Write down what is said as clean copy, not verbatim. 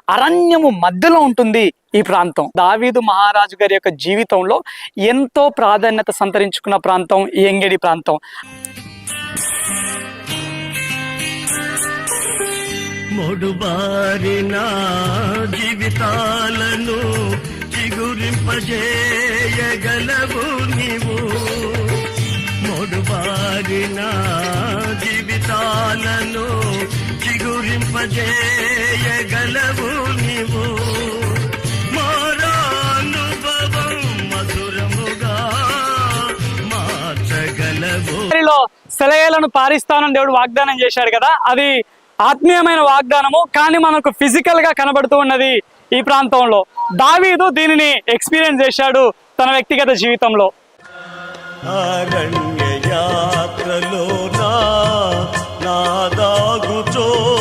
అరణ్యము మధ్యలో ఉంటుంది ఈ ప్రాంతం. దావీదు మహారాజు గారి యొక్క జీవితంలో ఎంతో ప్రాధాన్యత సంతరించుకున్న ప్రాంతం ఈ ఎంగేడి ప్రాంతం. మొడుబారిన జీవితాలను చిగురింపజేయగలవు నీవు, మొడుబారిన జీవితాలను చిగురింపజేయగలవు నీవు, మారానుభవం మధురముగా మార్చగలవు. సెలయేలను పారిస్తానని దేవుడు వాగ్దానం చేశాడు కదా, అది ఆత్మీయమైన వాగ్దానము, కానీ మనకు ఫిజికల్ గా కనబడుతూ ఉన్నది ఈ ప్రాంతంలో. దావీదు దీనిని ఎక్స్పీరియన్స్ చేశాడు తన వ్యక్తిగత జీవితంలో. అరణ్య యాత్రలో నా దాగు చోటు